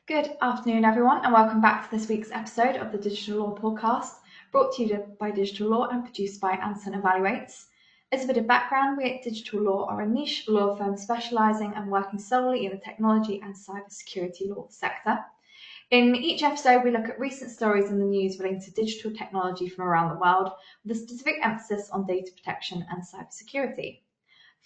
Good afternoon, everyone, and welcome back to this week's episode of the Digital Law Podcast, brought to you by Digital Law and produced by Anson Evaluates. As a bit of background, we at Digital Law are a niche law firm specialising and working solely in the technology and cybersecurity law sector. In each episode, we look at recent stories in the news relating to digital technology from around the world, with a specific emphasis on data protection and cybersecurity.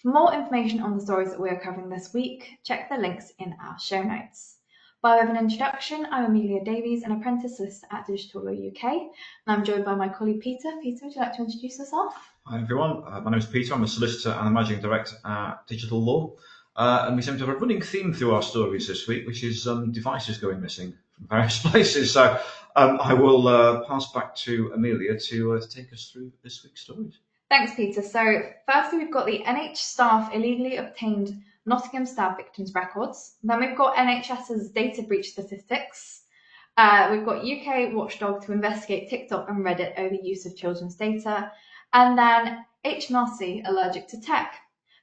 For more information on the stories that we are covering this week, check the links in our show notes. By way of an introduction, I'm Amelia Davies, an apprentice solicitor at Digital Law UK, and I'm joined by my colleague Peter. Peter, would you like to introduce yourself? Hi everyone, my name is Peter. I'm a solicitor and a managing director at Digital Law, and we seem to have a running theme through our stories this week, which is devices going missing from various places. So I will pass back to Amelia to take us through this week's stories. Thanks, Peter. So firstly, we've got the NH staff illegally obtained Nottingham stab victims' records. Then we've got NHS's data breach statistics. We've got UK watchdog to investigate TikTok and Reddit over use of children's data. And then HMRC allergic to tech.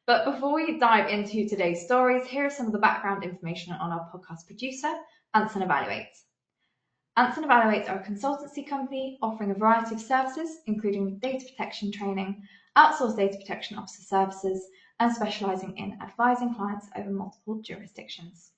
But before we dive into today's stories, here is some of the background information on our podcast producer, Anson Evaluates. Anson Evaluates are a consultancy company offering a variety of services, including data protection training, outsourced data protection officer services, and specialising in advising clients over multiple jurisdictions.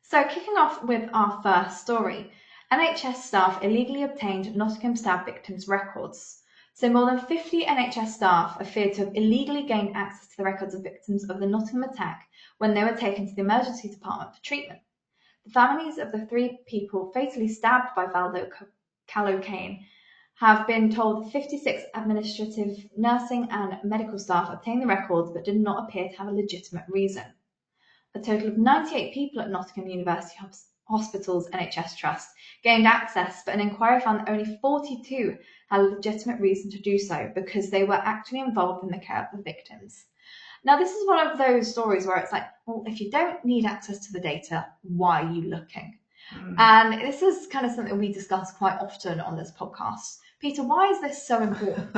So kicking off with our first story, NHS staff illegally obtained Nottingham stab victims' records. So more than 50 NHS staff are feared to have illegally gained access to the records of victims of the Nottingham attack when they were taken to the emergency department for treatment. The families of the three people fatally stabbed by Valdo Callocane have been told 56 administrative, nursing and medical staff obtained the records but did not appear to have a legitimate reason. A total of 98 people at Nottingham University Hospital's NHS Trust gained access, but an inquiry found that only 42 had a legitimate reason to do so because they were actually involved in the care of the victims. Now, this is one of those stories where it's like, well, if you don't need access to the data, why are you looking? And this is kind of something we discuss quite often on this podcast. Peter, why is this so important?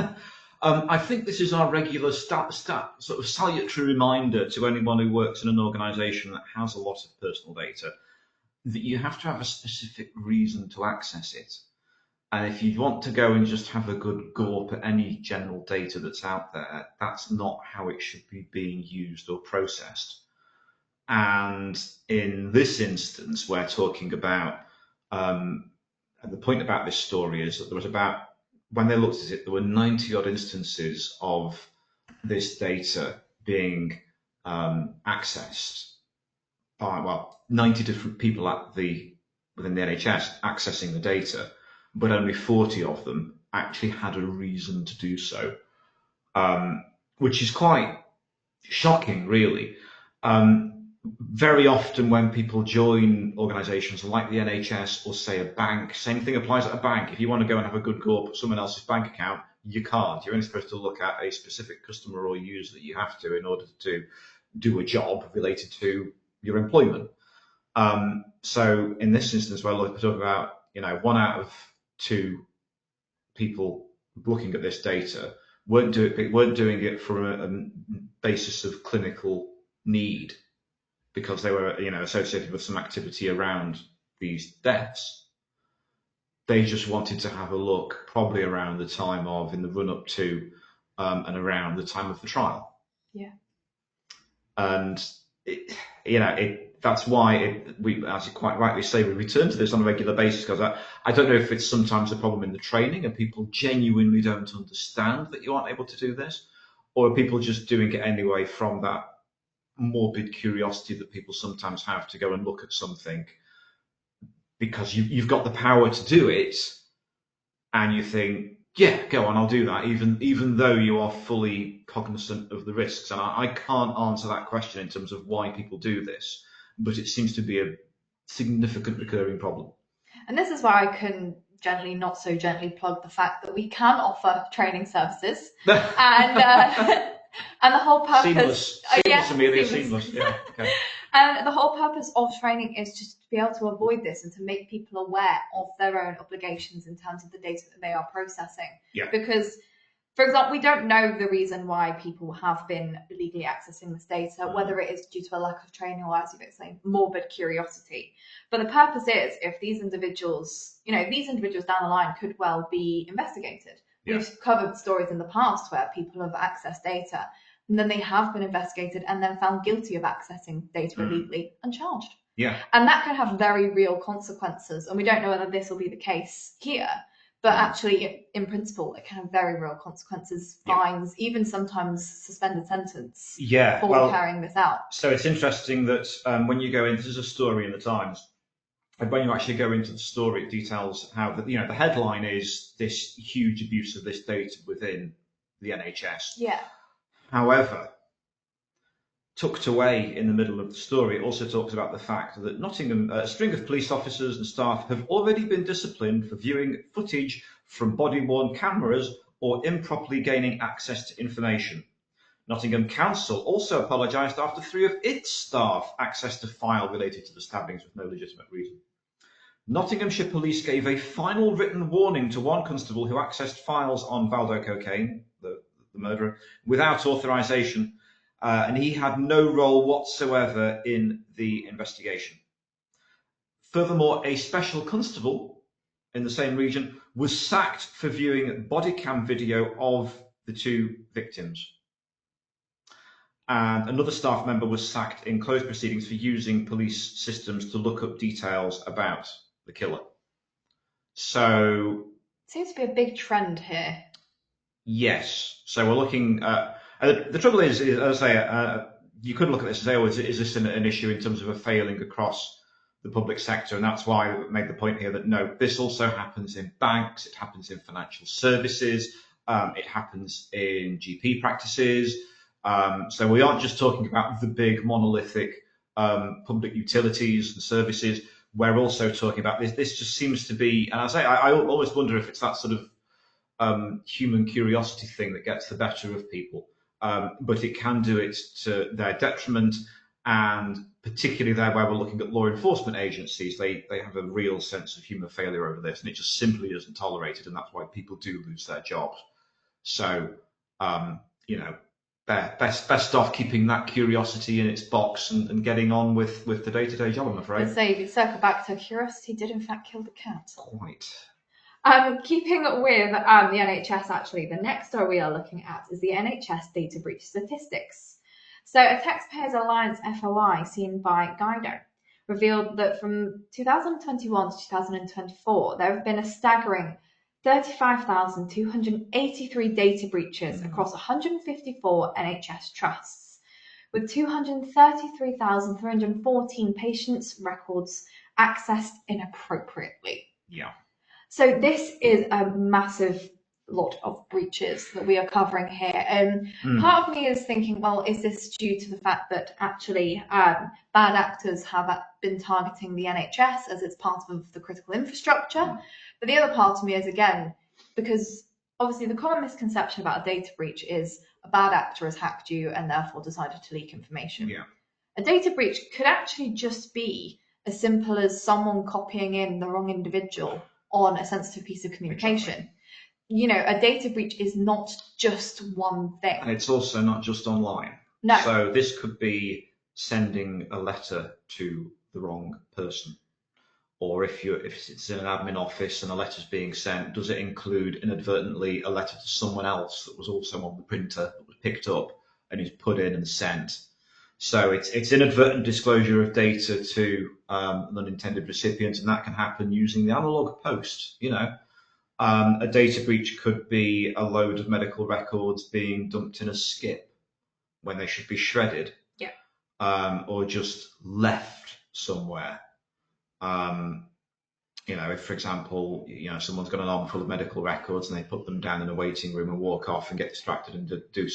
I think this is our regular sort of salutary reminder to anyone who works in an organisation that has a lot of personal data that you have to have a specific reason to access it. And if you want to go and just have a good gawp at any general data that's out there, that's not how it should be being used or processed. And in this instance, we're talking about, and the point about this story is that there was about, when they looked at it, there were 90 odd instances of this data being accessed by, 90 different people within the NHS accessing the data, but only 40 of them actually had a reason to do so, which is quite shocking, really. Very often when people join organisations like the NHS or say a bank, same thing applies at a bank. If you want to go and have a good go at someone else's bank account, you can't. You're only supposed to look at a specific customer or user that you have to in order to do a job related to your employment. So in this instance, we're talking about 1 out of 2 people looking at this data weren't doing it from a basis of clinical need, because they were, associated with some activity around these deaths. They just wanted to have a look, probably around the time of, in the run-up to, and around the time of the trial. Yeah. And that's why we, as you quite rightly say, we return to this on a regular basis, because I don't know if it's sometimes a problem in the training and people genuinely don't understand that you aren't able to do this, or are people just doing it anyway from that morbid curiosity that people sometimes have to go and look at something because you've got the power to do it, and you think, yeah, go on, I'll do that, even though you are fully cognizant of the risks. And I can't answer that question in terms of why people do this, but it seems to be a significant recurring problem. And this is where I can gently, not so gently, plug the fact that we can offer training services and the whole purpose. Seamless, Amelia, seamless. Yeah, okay. And the whole purpose of training is just to be able to avoid this and to make people aware of their own obligations in terms of the data that they are processing. Yeah. Because For example, we don't know the reason why people have been illegally accessing this data, whether it is due to a lack of training or, as you've explained, morbid curiosity. But the purpose is, if these individuals, these individuals down the line could well be investigated. Yeah. We've covered stories in the past where people have accessed data and then they have been investigated and then found guilty of accessing data illegally and charged. Yeah. And that can have very real consequences. And we don't know whether this will be the case here. But actually, in principle, it can have very real consequences, fines, even sometimes suspended sentence for carrying this out. So it's interesting that when you go in, this is a story in the Times, and when you actually go into the story, it details how the headline is this huge abuse of this data within the NHS. Yeah. However, tucked away in the middle of the story, it also talks about the fact that Nottingham, a string of police officers and staff have already been disciplined for viewing footage from body-worn cameras or improperly gaining access to information. Nottingham Council also apologised after 3 of its staff accessed a file related to the stabbings with no legitimate reason. Nottinghamshire Police gave a final written warning to one constable who accessed files on Valdo Cocaine, the murderer, without authorisation. And he had no role whatsoever in the investigation. Furthermore, a special constable in the same region was sacked for viewing body cam video of the 2 victims. And another staff member was sacked in closed proceedings for using police systems to look up details about the killer. So... seems to be a big trend here. Yes. So we're looking at... the trouble is, as I say, you could look at this and say, oh, is this an issue in terms of a failing across the public sector? And that's why I made the point here that no, this also happens in banks, it happens in financial services, it happens in GP practices. So we aren't just talking about the big monolithic public utilities and services. We're also talking about this. This just seems to be, and I always wonder if it's that sort of human curiosity thing that gets the better of people. But it can do it to their detriment, and particularly there where we're looking at law enforcement agencies, they have a real sense of human failure over this, and it just simply isn't tolerated, and that's why people do lose their jobs. So, best off keeping that curiosity in its box and getting on with the day-to-day job, I'm afraid. Let's say, if you circle back to curiosity did in fact kill the cat. Quite. Keeping with the NHS, actually, the next story we are looking at is the NHS data breach statistics. So a Taxpayers Alliance FOI seen by Guido revealed that from 2021 to 2024, there have been a staggering 35,283 data breaches across 154 NHS trusts, with 233,314 patients' records accessed inappropriately. Yeah. So this is a massive lot of breaches that we are covering here. Part of me is thinking, well, is this due to the fact that actually bad actors have been targeting the NHS as it's part of the critical infrastructure? But the other part of me is, again, because obviously the common misconception about a data breach is a bad actor has hacked you and therefore decided to leak information. Yeah. A data breach could actually just be as simple as someone copying in the wrong individual on a sensitive piece of communication. Exactly. A data breach is not just one thing. And it's also not just online. No. So this could be sending a letter to the wrong person. Or if it's in an admin office and a letter's being sent, does it include inadvertently a letter to someone else that was also on the printer that was picked up and is put in and sent? So it's inadvertent disclosure of data to an unintended recipient, and that can happen using the analog post. A data breach could be a load of medical records being dumped in a skip when they should be shredded, or just left somewhere. If, for example, someone's got an armful of medical records and they put them down in a waiting room and walk off and get distracted and doing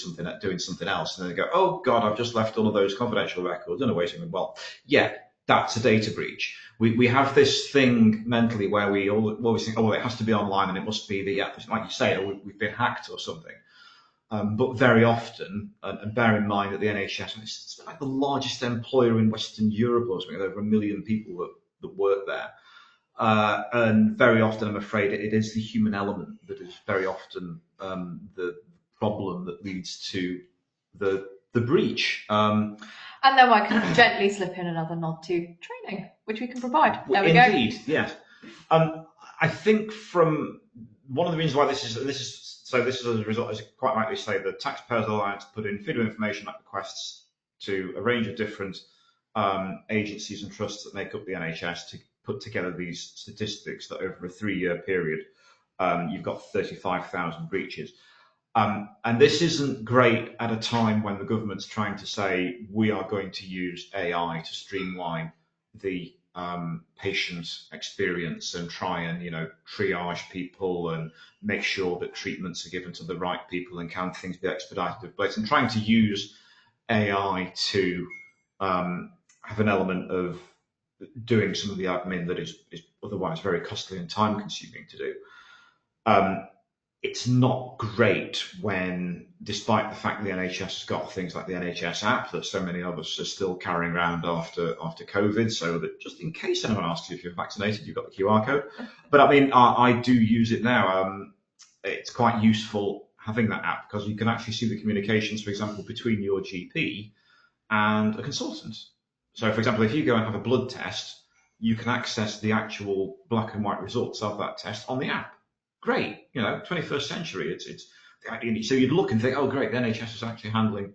something else, and then they go, oh God, I've just left all of those confidential records in a waiting room. Well, yeah, that's a data breach. We have this thing mentally where we always think, oh, well, it has to be online and it must be like you say, we've been hacked or something. But very often, and bear in mind that the NHS is like the largest employer in Western Europe or something, over 1 million people that work there. And very often, I'm afraid, it is the human element that is very often the problem that leads to the breach. And then I can gently slip in another nod to training, which we can provide. There we Indeed, yes. I think from one of the reasons why this is as a result, as you quite rightly say, the Taxpayers Alliance put in Freedom of Information Act requests to a range of different agencies and trusts that make up the NHS to put together these statistics that over a 3-year period, you've got 35,000 breaches. And this isn't great at a time when the government's trying to say we are going to use AI to streamline the patient experience and try and triage people and make sure that treatments are given to the right people and can things be expedited in place, and trying to use AI to have an element of doing some of the admin that is otherwise very costly and time consuming to do. It's not great when, despite the fact that the NHS has got things like the NHS app that so many of us are still carrying around after COVID, so that just in case anyone asks you if you're vaccinated, you've got the QR code. But I mean, I do use it now. It's quite useful having that app because you can actually see the communications, for example, between your GP and a consultant. So, for example, if you go and have a blood test, you can access the actual black and white results of that test on the app. Great, 21st century. So you'd look and think, oh, great, the NHS is actually handling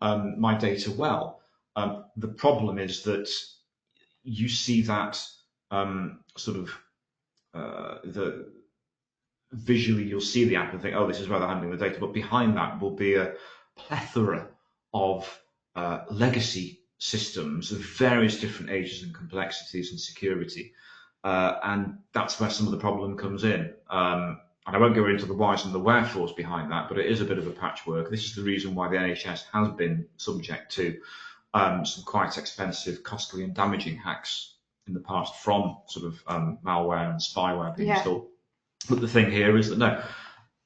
my data well. The problem is that you see that visually, you'll see the app and think, oh, this is where they're handling the data. But behind that will be a plethora of legacy systems of various different ages and complexities and security. And that's where some of the problem comes in. And I won't go into the whys and the wherefores behind that, but it is a bit of a patchwork. This is the reason why the NHS has been subject to some quite expensive, costly and damaging hacks in the past from sort of malware and spyware being installed. But the thing here is that no,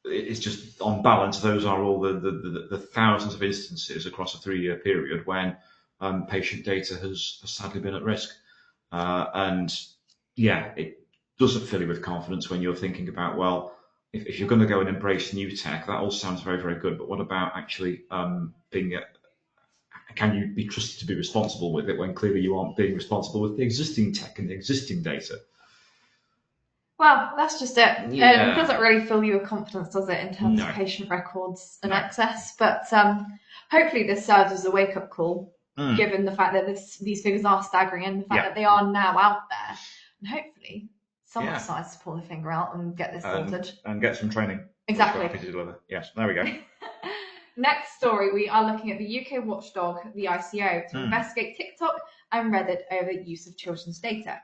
it's just on balance, those are all the thousands of instances across a 3-year period when patient data has sadly been at risk. And yeah, it doesn't fill you with confidence when you're thinking about, well, if you're going to go and embrace new tech, that all sounds very, very good. But what about actually can you be trusted to be responsible with it when clearly you aren't being responsible with the existing tech and the existing data? Well, that's just it. It doesn't really fill you with confidence, does it, in terms of patient records and access? But hopefully this serves as a wake-up call, given the fact that these figures are staggering and the fact that they are now out there. And hopefully someone decides to pull the finger out and get this sorted. And get some training. Exactly. Happy to deliver. Yes, there we go. Next story, we are looking at the UK watchdog, the ICO, to investigate TikTok and Reddit over use of children's data.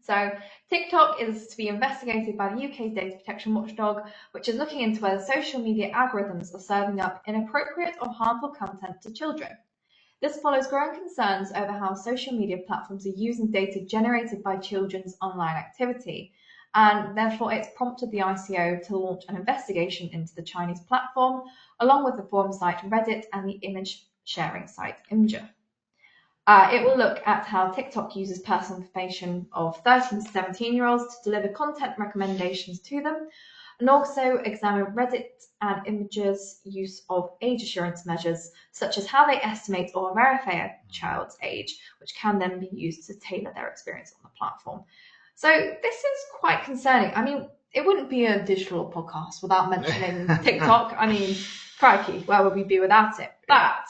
So TikTok is to be investigated by the UK's data protection watchdog, which is looking into whether social media algorithms are serving up inappropriate or harmful content to children. This follows growing concerns over how social media platforms are using data generated by children's online activity, and therefore it's prompted the ICO to launch an investigation into the Chinese platform, along with the forum site Reddit and the image sharing site Imgur. It will look at how TikTok uses personal information of 13 to 17-year-olds to deliver content recommendations to them, and also examine Reddit and Imgur's use of age assurance measures, such as how they estimate or verify a child's age, which can then be used to tailor their experience on the platform. So this is quite concerning. I mean, it wouldn't be a digital podcast without mentioning TikTok. I mean, crikey, where would we be without it? But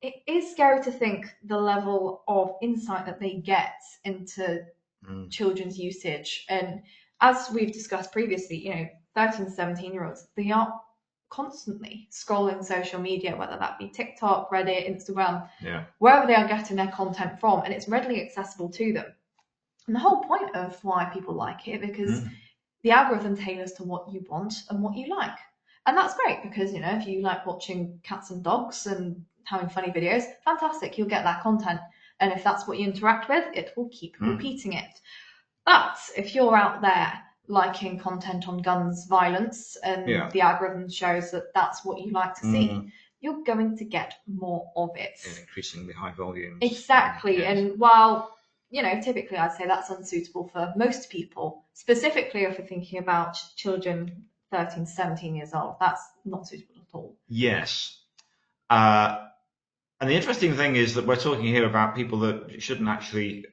it is scary to think the level of insight that they get into children's usage. And as we've discussed previously, 13 to 17-year-olds, they are constantly scrolling social media, whether that be TikTok, Reddit, Instagram, wherever they are getting their content from, and it's readily accessible to them. And the whole point of why people like it, because the algorithm tailors to what you want and what you like. And that's great because, if you like watching cats and dogs and having funny videos, fantastic, you'll get that content. And if that's what you interact with, it will keep repeating it. But if you're out there liking content on guns, violence, and the algorithm shows that that's what you like to see, you're going to get more of it. In increasingly high volumes. Exactly. And while typically I'd say that's unsuitable for most people. Specifically, if we're thinking about children 13 to 17 years old, that's not suitable at all. Yes. And the interesting thing is that we're talking here about people that shouldn't actually.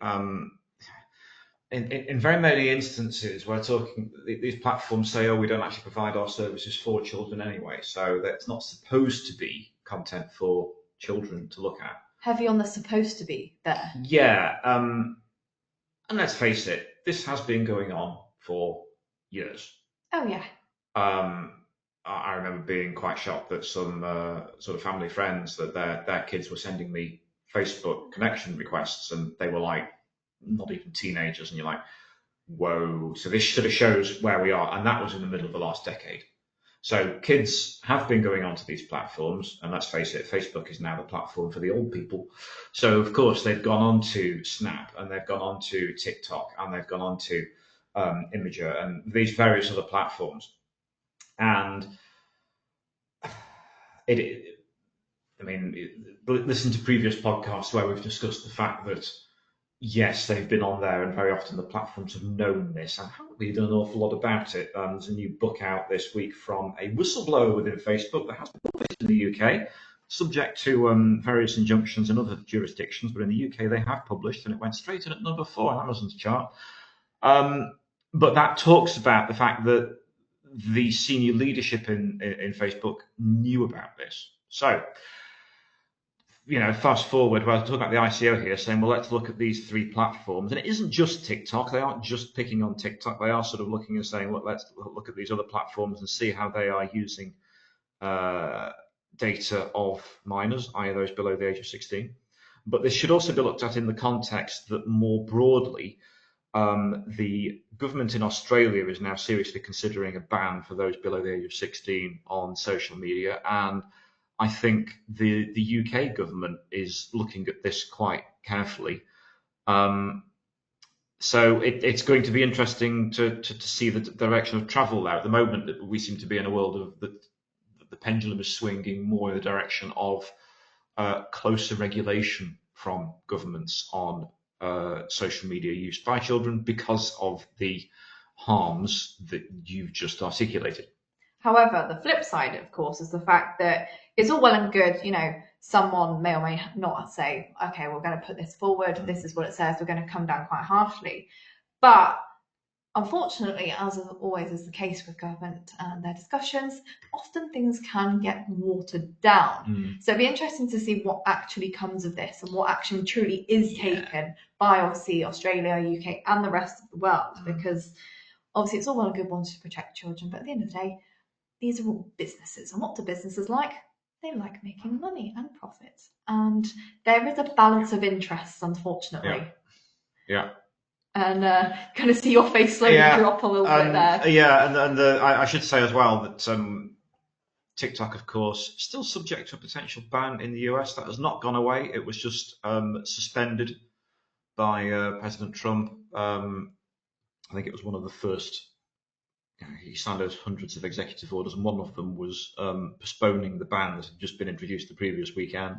In very many instances, we're talking. These platforms say, "Oh, we don't actually provide our services for children anyway," so that's not supposed to be content for children to look at. Heavy on the supposed to be there. Yeah, and let's face it, this has been going on for years. Oh yeah. I remember being quite shocked that some sort of family friends that their kids were sending me Facebook connection requests, and they were like not even teenagers, and you're like, whoa. So this sort of shows where we are, and that was in the middle of the last decade. So kids have been going onto these platforms, and let's face it, Facebook is now the platform for the old people. So of course they've gone on to Snap, and they've gone on to TikTok, and they've gone on to Imager, and these various other platforms. And listen to previous podcasts where we've discussed the fact that yes, they've been on there, and very often the platforms have known this and haven't really done an awful lot about it. There's a new book out this week from a whistleblower within Facebook that has been published in the UK, subject to various injunctions in other jurisdictions, but in the UK they have published, and it went straight in at number 4 on Amazon's chart. But that talks about the fact that the senior leadership in Facebook knew about this. So, fast forward, we're talking about the ICO here, saying, well, let's look at these 3 platforms. And it isn't just TikTok. They aren't just picking on TikTok. They are sort of looking and saying, look, let's look at these other platforms and see how they are using data of minors, i.e. those below the age of 16. But this should also be looked at in the context that more broadly, the government in Australia is now seriously considering a ban for those below the age of 16 on social media. And I think the UK government is looking at this quite carefully. So it's going to be interesting to see the direction of travel now. At the moment, we seem to be in a world of the pendulum is swinging more in the direction of closer regulation from governments on social media use by children because of the harms that you've just articulated. However, the flip side, of course, is the fact that it's all well and good, someone may or may not say, okay, we're going to put this forward, this is what it says, we're going to come down quite harshly. But unfortunately, as always is the case with government and their discussions, often things can get watered down. So it'd be interesting to see what actually comes of this and what action truly is taken by, obviously, Australia, UK, and the rest of the world. Because obviously it's all well and good wanting to protect children, but at the end of the day, these are all businesses. And what do businesses like? They like making money and profit. And there is a balance of interests, unfortunately. Yeah. And kind of see your face slowly drop a little bit there. Yeah, and I should say as well that TikTok, of course, still subject to a potential ban in the US. That has not gone away. It was just suspended by President Trump. I think it was one of the first. He signed those hundreds of executive orders, and one of them was postponing the ban that had just been introduced the previous weekend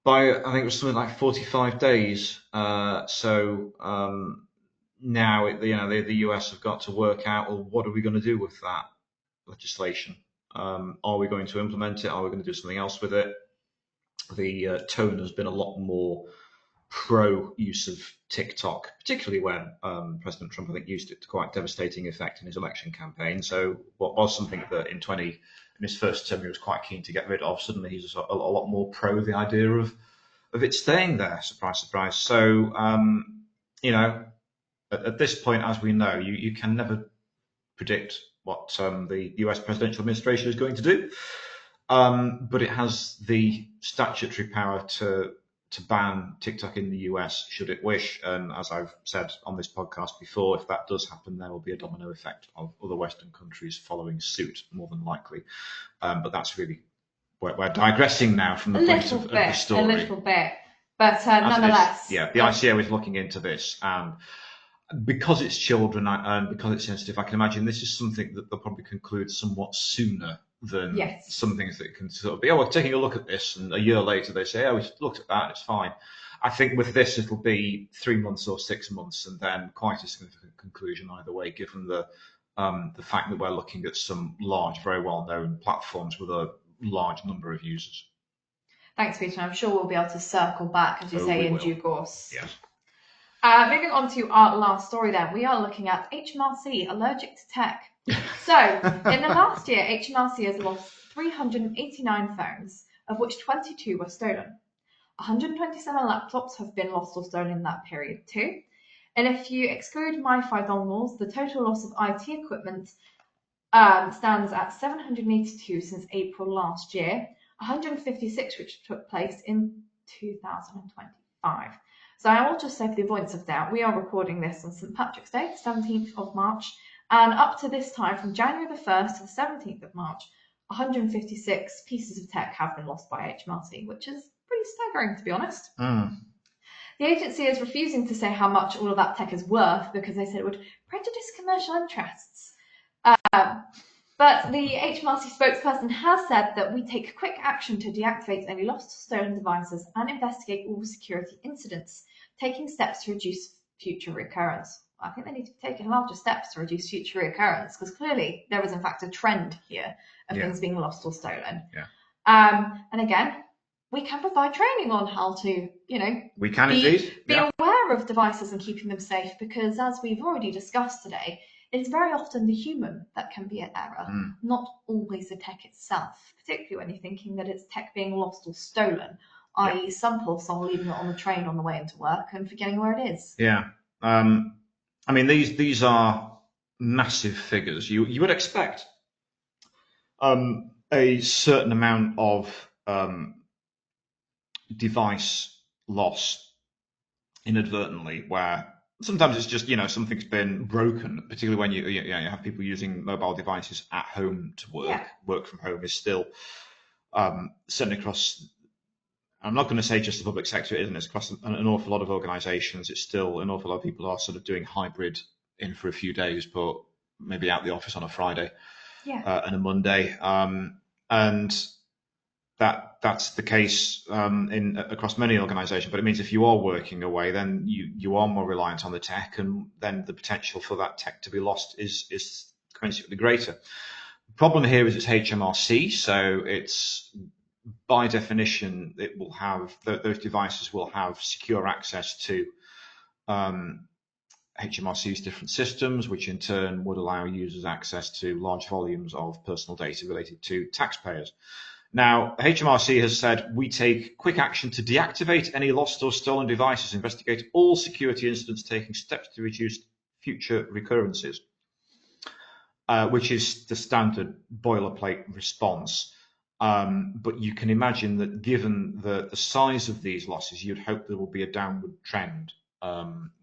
by, I think it was something like 45 days. So now the US have got to work out, well, what are we going to do with that legislation? Are we going to implement it? Are we going to do something else with it? The tone has been a lot more pro use of TikTok, particularly when President Trump, I think, used it to quite devastating effect in his election campaign. So what was something that in his first term he was quite keen to get rid of, suddenly he's a lot more pro the idea of it staying there. Surprise, surprise. So at this point, as we know, you can never predict what the US presidential administration is going to do, but it has the statutory power to ban TikTok in the US should it wish. And as I've said on this podcast before, if that does happen, there will be a domino effect of other Western countries following suit, more than likely. But that's really, we're digressing now from the point of the story. A little bit, but nonetheless. The ICO is looking into this, and because it's children and because it's sensitive, I can imagine this is something that they'll probably conclude somewhat sooner than some things that can sort of be, we're taking a look at this, and a year later they say, we looked at that, it's fine. I think with this it'll be 3 months or 6 months, and then quite a significant conclusion either way, given the fact that we're looking at some large, very well-known platforms with a large number of users. Thanks, Peter. I'm sure we'll be able to circle back, as you say, in due course. Yes. Moving on to our last story then, we are looking at HMRC, allergic to tech. So, in the last year, HMRC has lost 389 phones, of which 22 were stolen. 127 laptops have been lost or stolen in that period too. And if you exclude MiFi dongles, the total loss of IT equipment stands at 782 since April last year, 156 which took place in 2025. So I will just say, for the avoidance of doubt, we are recording this on St. Patrick's Day, 17th of March, and up to this time, from January the 1st to the 17th of March, 156 pieces of tech have been lost by HMRC, which is pretty staggering, to be honest. The agency is refusing to say how much all of that tech is worth because they said it would prejudice commercial interests. But the HMRC spokesperson has said that we take quick action to deactivate any lost or stolen devices and investigate all security incidents, taking steps to reduce future recurrence. I think they need to be taking larger steps to reduce future recurrence, because clearly there is in fact a trend here of things being lost or stolen. And again, we can provide training on how to, be aware of devices and keeping them safe, because as we've already discussed today, it's very often the human that can be at error, not always the tech itself, particularly when you're thinking that it's tech being lost or stolen, i.e. some poor soul leaving it on the train on the way into work and forgetting where it is. Yeah. I mean, these are massive figures. You would expect a certain amount of device loss inadvertently, where sometimes it's just, something's been broken, particularly when you have people using mobile devices at home to work. Work from home is still certainly across, I'm not going to say just the public sector, it isn't. It's across an awful lot of organisations. It's still an awful lot of people are sort of doing hybrid, in for a few days, but maybe out the office on a Friday and a Monday. And that's the case across many organisations. But it means if you are working away, then you are more reliant on the tech, and then the potential for that tech to be lost is commensurately greater. The problem here is it's HMRC, so it's, by definition, it will have, those devices will have secure access to HMRC's different systems, which in turn would allow users access to large volumes of personal data related to taxpayers. Now, HMRC has said, we take quick action to deactivate any lost or stolen devices, investigate all security incidents, taking steps to reduce future recurrences, which is the standard boilerplate response. But you can imagine that given the size of these losses, you'd hope there will be a downward trend,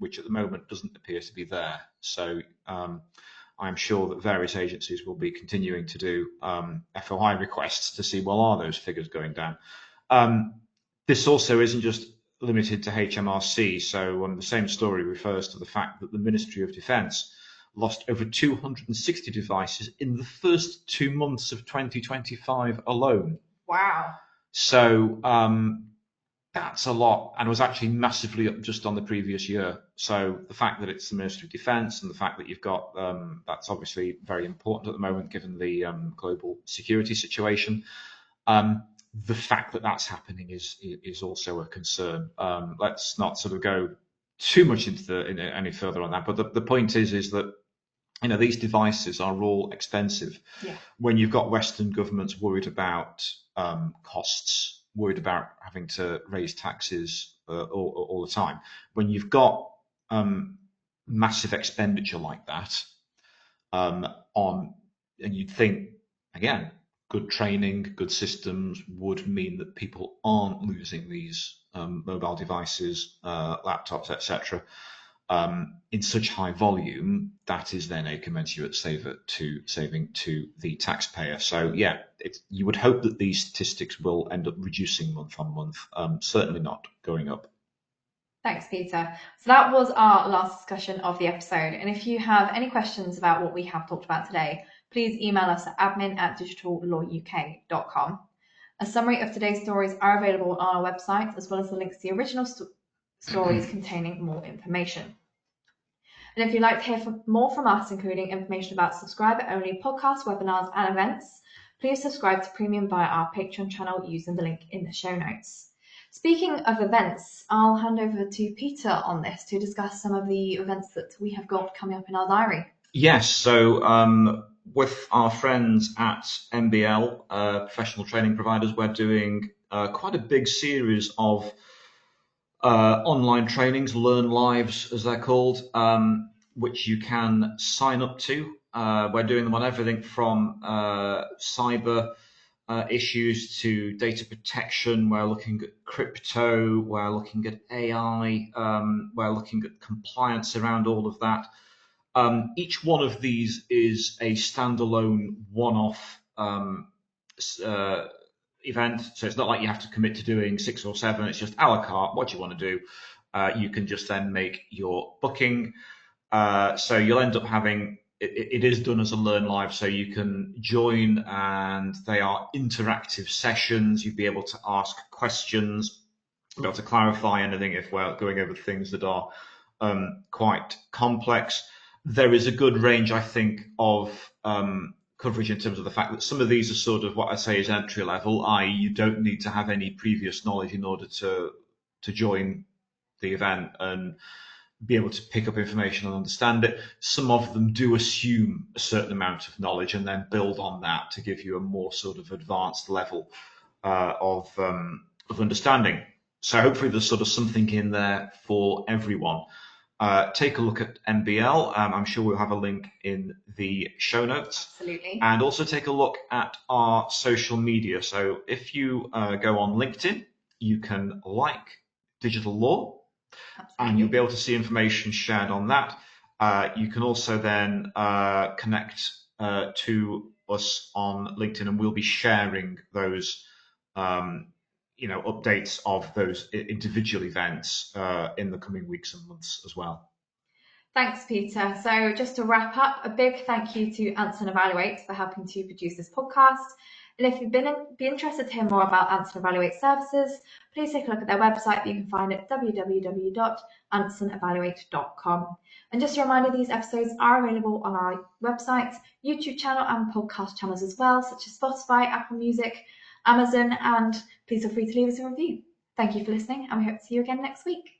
which at the moment doesn't appear to be there. So I'm sure that various agencies will be continuing to do FOI requests to see, well, are those figures going down? This also isn't just limited to HMRC. So the same story refers to the fact that the Ministry of Defence lost over 260 devices in the first 2 months of 2025 alone. Wow. So that's a lot, and was actually massively up just on the previous year. So the fact that it's the Ministry of Defence and the fact that you've got, that's obviously very important at the moment given the global security situation. The fact that that's happening is also a concern. Let's not sort of go too much into any further on that, but the point is that these devices are all expensive. When you've got Western governments worried about costs, worried about having to raise taxes all the time, when you've got massive expenditure like that and you'd think, again, good training, good systems would mean that people aren't losing these mobile devices, laptops, etc. In such high volume, that is then a commensurate saving to the taxpayer. So yeah, you would hope that these statistics will end up reducing month on month, certainly not going up. Thanks, Peter. So that was our last discussion of the episode. And if you have any questions about what we have talked about today, please email us at admin@digitallawuk.com. A summary of today's stories are available on our website, as well as the links to the original stories containing more information. And if you'd like to hear more from us, including information about subscriber-only podcasts, webinars, and events, please subscribe to Premium via our Patreon channel using the link in the show notes. Speaking of events, I'll hand over to Peter on this to discuss some of the events that we have got coming up in our diary. Yes, so with our friends at MBL, professional training providers, we're doing quite a big series of online trainings, Learn Lives as they're called, which you can sign up to. We're doing them on everything from cyber issues to data protection. We're looking at crypto, we're looking at AI, we're looking at compliance around all of that. Each one of these is a standalone one-off event, so it's not like you have to commit to doing 6 or 7. It's just a la carte. What you want to do, you can just then make your booking. So you'll end up having it is done as a Learn Live, so you can join, and they are interactive sessions. You'll be able to ask questions, be able to clarify anything if we're going over things that are quite complex. There is a good range, I think, of coverage in terms of the fact that some of these are sort of what I say is entry level, i.e. you don't need to have any previous knowledge in order to join the event and be able to pick up information and understand it. Some of them do assume a certain amount of knowledge and then build on that to give you a more sort of advanced level of understanding. So hopefully there's sort of something in there for everyone. Take a look at MBL. I'm sure we'll have a link in the show notes. Absolutely. And also take a look at our social media. So if you go on LinkedIn, you can like Digital Law. Absolutely. And you'll be able to see information shared on that. You can also then connect to us on LinkedIn, and we'll be sharing those updates of those individual events in the coming weeks and months as well. Thanks, Peter. So just to wrap up, a big thank you to Answer and Evaluate for helping to produce this podcast. And if you've be interested to hear more about Answer and Evaluate services, please take a look at their website that you can find at www.answerandevaluate.com. And just a reminder, these episodes are available on our website, YouTube channel, and podcast channels as well, such as Spotify, Apple Music, Amazon, and please feel free to leave us a review. Thank you for listening, and we hope to see you again next week.